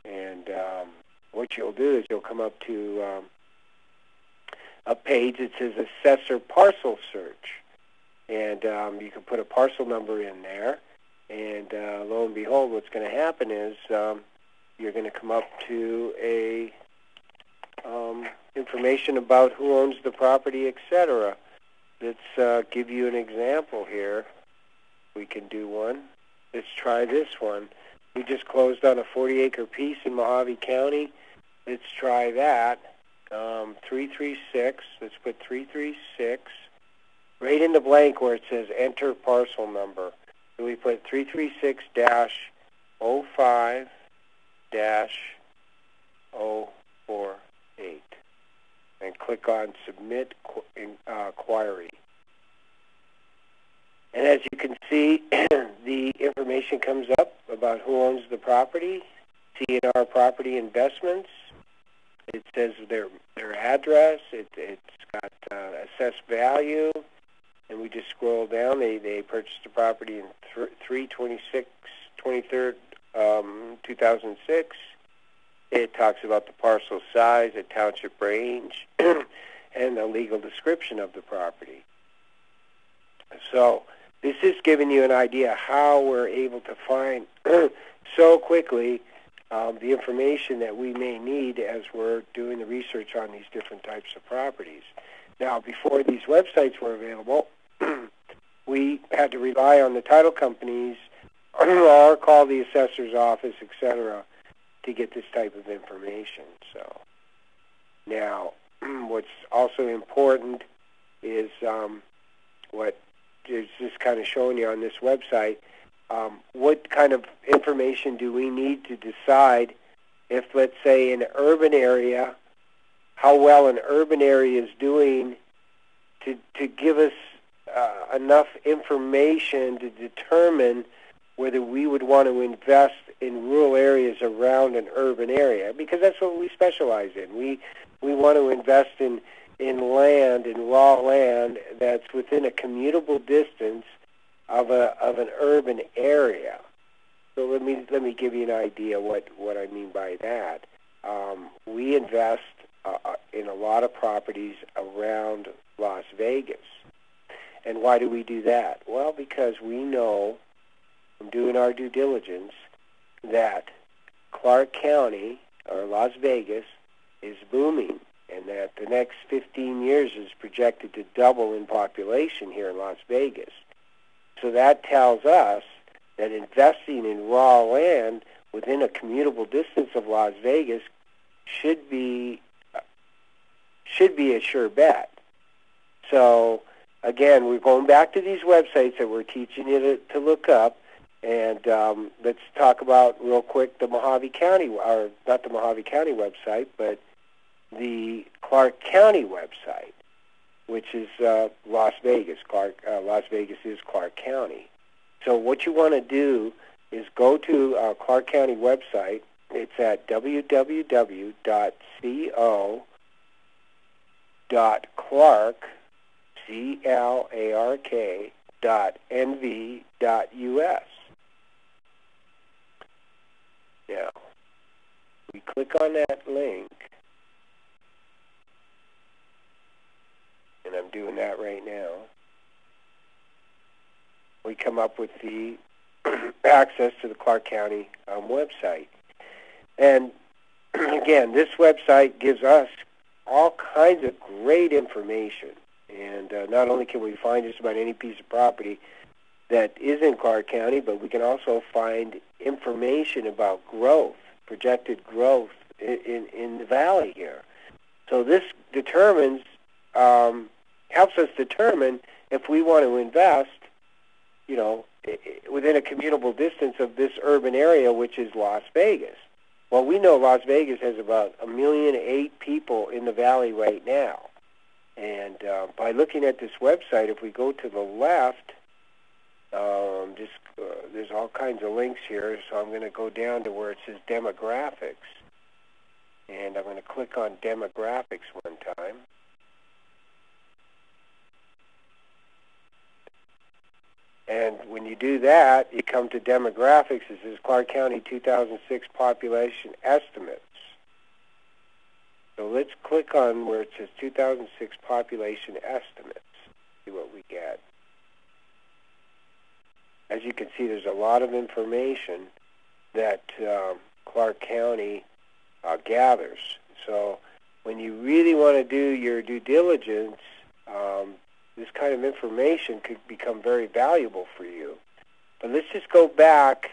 And what you'll do is you'll come up to a page that says Assessor Parcel Search. And you can put a parcel number in there. And lo and behold, what's going to happen is you're going to come up to a information about who owns the property, etc. Let's give you an example here. We can do one. Let's try this one. We just closed on a 40-acre piece in Mojave County. Let's try that. 336. Let's put 336 right in the blank where it says enter parcel number. So we put 336-05-048 and click on submit query. And as you can see, the information comes up about who owns the property, CNR Property Investments. It says their address. It's got assessed value. And we just scroll down. They purchased the property in 3/26/2006. It talks about the parcel size, the township range, and the legal description of the property. So this is giving you an idea how we're able to find so quickly the information that we may need as we're doing the research on these different types of properties. Now, before these websites were available, we had to rely on the title companies or call the assessor's office, etc., to get this type of information. So now, what's also important is what is just kind of showing you on this website. What kind of information do we need to decide if, let's say, an urban area, how well an urban area is doing to give us enough information to determine whether we would want to invest in rural areas around an urban area, because that's what we specialize in. We want to invest in land, in raw land that's within a commutable distance of an urban area. So let me give you an idea what I mean by that. We invest in a lot of properties around Las Vegas. And why do we do that? Well, because we know from doing our due diligence that Clark County, or Las Vegas, is booming, and that the next 15 years is projected to double in population here in Las Vegas. So that tells us that investing in raw land within a commutable distance of Las Vegas should be a sure bet. So again, we're going back to these websites that we're teaching you to look up, and let's talk about real quick the Mojave County, or not the Mojave County website, but the Clark County website, which is Las Vegas. Las Vegas is Clark County. So what you want to do is go to Clark County website. It's at www.clark.nv.us. Now, we click on that link, and I'm doing that right now. We come up with the access to the Clark County website. And again, this website gives us all kinds of great information. And not only can we find just about any piece of property that is in Clark County, but we can also find information about growth, projected growth in the valley here. So this determines, helps us determine if we want to invest, within a commutable distance of this urban area, which is Las Vegas. Well, we know Las Vegas has about 1.8 million people in the valley right now. And by looking at this website, if we go to the left, there's all kinds of links here, so I'm going to go down to where it says demographics. And I'm going to click on demographics one time. And when you do that, you come to demographics. It says Clark County 2006 population estimates. So let's click on where it says 2006 population estimates. See what we get. As you can see, there's a lot of information that Clark County gathers. So when you really want to do your due diligence, this kind of information could become very valuable for you. But let's just go back,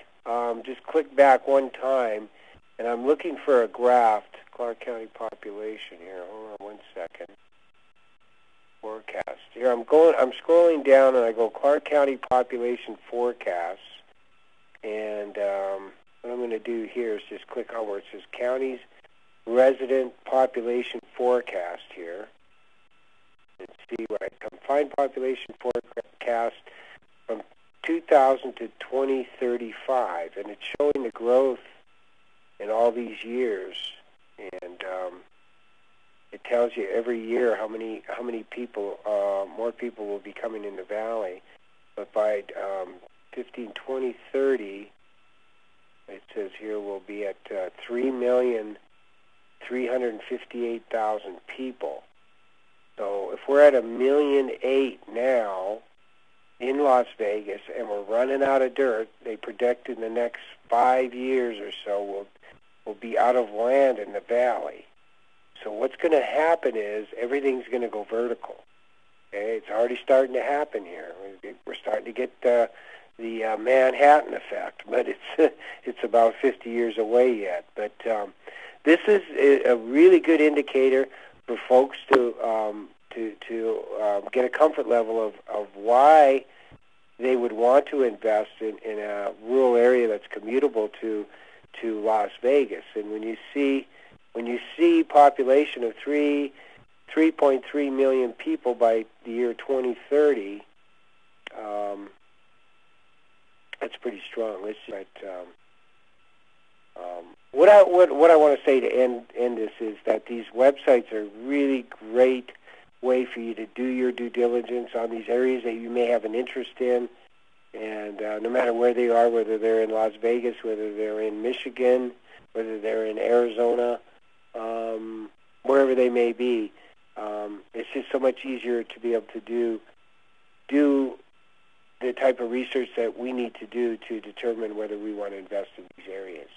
just click back one time, and I'm looking for a graph, Clark County population here. Hold on one second. Forecast. Here I'm scrolling down, and I go Clark County population forecast, and what I'm going to do here is just click on where it says counties resident population forecast here. And see where I can find population forecast from 2000 to 2035, and it's showing the growth in all these years, and it tells you every year how many people, more people will be coming in the valley. But by 2030, it says here we'll be at 3,358,000 people. So if we're at 1.8 million now in Las Vegas and we're running out of dirt, they predict in the next 5 years or so we'll be out of land in the valley. So what's going to happen is everything's going to go vertical. Okay? It's already starting to happen here. We're starting to get the Manhattan effect, but it's about 50 years away yet. But this is a really good indicator for folks to get a comfort level of why they would want to invest in a rural area that's commutable to Las Vegas. And when you see population of 3.3 million people by the year 2030, that's pretty strong. What I want to say to end this is that these websites are a really great way for you to do your due diligence on these areas that you may have an interest in, and no matter where they are, whether they're in Las Vegas, whether they're in Michigan, whether they're in Arizona, wherever they may be, it's just so much easier to be able to do the type of research that we need to do to determine whether we want to invest in these areas.